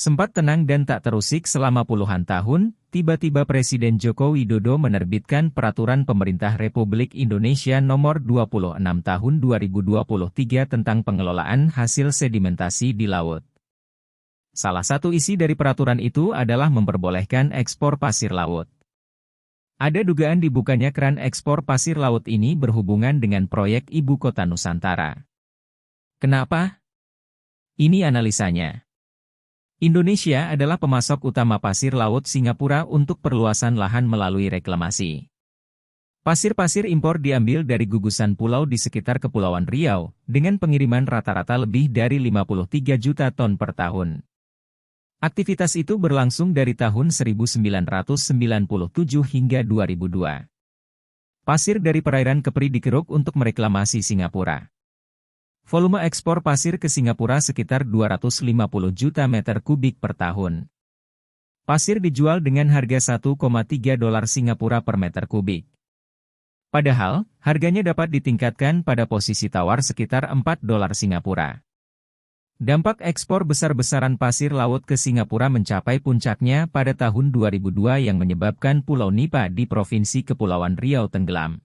Sempat tenang dan tak terusik selama puluhan tahun, tiba-tiba Presiden Joko Widodo menerbitkan Peraturan Pemerintah Republik Indonesia Nomor 26 Tahun 2023 tentang pengelolaan hasil sedimentasi di laut. Salah satu isi dari peraturan itu adalah memperbolehkan ekspor pasir laut. Ada dugaan dibukanya keran ekspor pasir laut ini berhubungan dengan proyek Ibu Kota Nusantara. Kenapa? Ini analisanya. Indonesia adalah pemasok utama pasir laut Singapura untuk perluasan lahan melalui reklamasi. Pasir-pasir impor diambil dari gugusan pulau di sekitar Kepulauan Riau, dengan pengiriman rata-rata lebih dari 53 juta ton per tahun. Aktivitas itu berlangsung dari tahun 1997 hingga 2002. Pasir dari perairan Kepri dikeruk untuk mereklamasi Singapura. Volume ekspor pasir ke Singapura sekitar 250 juta meter kubik per tahun. Pasir dijual dengan harga 1,3 dolar Singapura per meter kubik. Padahal, harganya dapat ditingkatkan pada posisi tawar sekitar 4 dolar Singapura. Dampak ekspor besar-besaran pasir laut ke Singapura mencapai puncaknya pada tahun 2002 yang menyebabkan Pulau Nipa di Provinsi Kepulauan Riau tenggelam.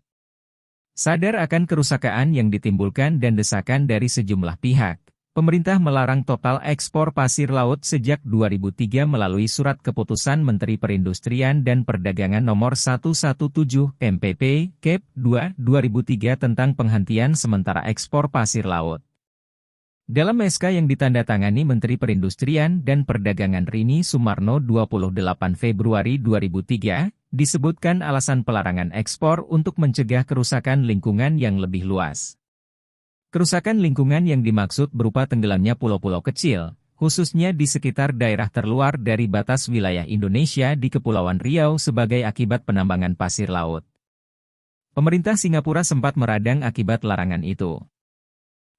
Sadar akan kerusakan yang ditimbulkan dan desakan dari sejumlah pihak, pemerintah melarang total ekspor pasir laut sejak 2003 melalui Surat Keputusan Menteri Perindustrian dan Perdagangan Nomor 117 MPP, Kep. 2, 2003 tentang penghentian sementara ekspor pasir laut. Dalam SK yang ditandatangani Menteri Perindustrian dan Perdagangan Rini Sumarno 28 Februari 2003, disebutkan alasan pelarangan ekspor untuk mencegah kerusakan lingkungan yang lebih luas. Kerusakan lingkungan yang dimaksud berupa tenggelamnya pulau-pulau kecil, khususnya di sekitar daerah terluar dari batas wilayah Indonesia di Kepulauan Riau sebagai akibat penambangan pasir laut. Pemerintah Singapura sempat meradang akibat larangan itu.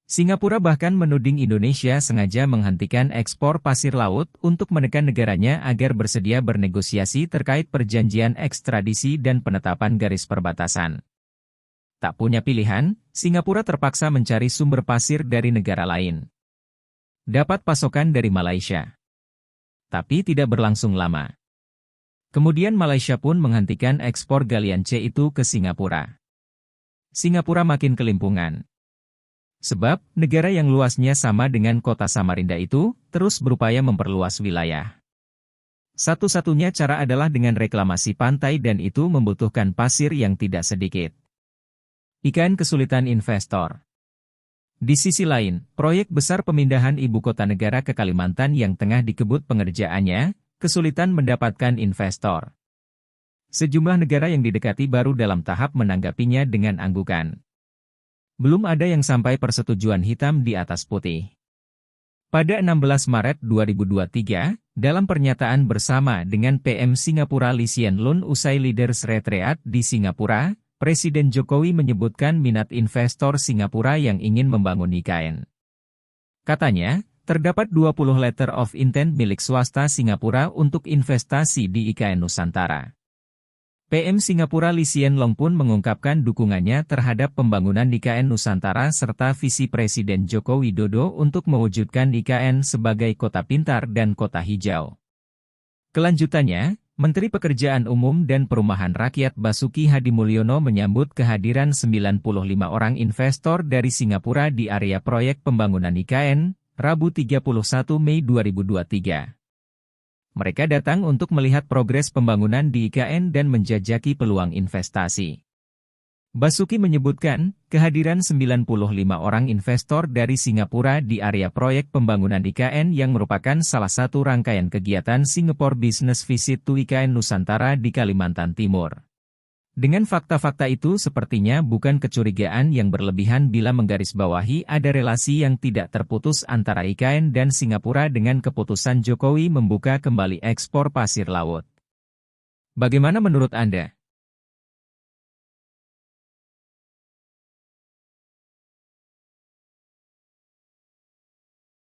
Singapura bahkan menuding Indonesia sengaja menghentikan ekspor pasir laut untuk menekan negaranya agar bersedia bernegosiasi terkait perjanjian ekstradisi dan penetapan garis perbatasan. Tak punya pilihan, Singapura terpaksa mencari sumber pasir dari negara lain. Dapat pasokan dari Malaysia. Tapi tidak berlangsung lama. Kemudian Malaysia pun menghentikan ekspor galian C itu ke Singapura. Singapura makin kelimpungan. Sebab, negara yang luasnya sama dengan kota Samarinda itu, terus berupaya memperluas wilayah. Satu-satunya cara adalah dengan reklamasi pantai dan itu membutuhkan pasir yang tidak sedikit. IKN kesulitan investor. Di sisi lain, proyek besar pemindahan ibu kota negara ke Kalimantan yang tengah dikebut pengerjaannya, kesulitan mendapatkan investor. Sejumlah negara yang didekati baru dalam tahap menanggapinya dengan anggukan. Belum ada yang sampai persetujuan hitam di atas putih. Pada 16 Maret 2023, dalam pernyataan bersama dengan PM Singapura Lee Hsien Loong usai Leaders Retreat di Singapura, Presiden Jokowi menyebutkan minat investor Singapura yang ingin membangun IKN. Katanya, terdapat 20 letter of intent milik swasta Singapura untuk investasi di IKN Nusantara. PM Singapura Lee Hsien Loong pun mengungkapkan dukungannya terhadap pembangunan IKN Nusantara serta visi Presiden Joko Widodo untuk mewujudkan IKN sebagai kota pintar dan kota hijau. Kelanjutannya, Menteri Pekerjaan Umum dan Perumahan Rakyat Basuki Hadimulyono menyambut kehadiran 95 orang investor dari Singapura di area proyek pembangunan IKN, Rabu 31 Mei 2023. Mereka datang untuk melihat progres pembangunan di IKN dan menjajaki peluang investasi. Basuki menyebutkan, kehadiran 95 orang investor dari Singapura di area proyek pembangunan IKN yang merupakan salah satu rangkaian kegiatan Singapore Business Visit to IKN Nusantara di Kalimantan Timur. Dengan fakta-fakta itu sepertinya bukan kecurigaan yang berlebihan bila menggarisbawahi ada relasi yang tidak terputus antara IKN dan Singapura dengan keputusan Jokowi membuka kembali ekspor pasir laut. Bagaimana menurut Anda?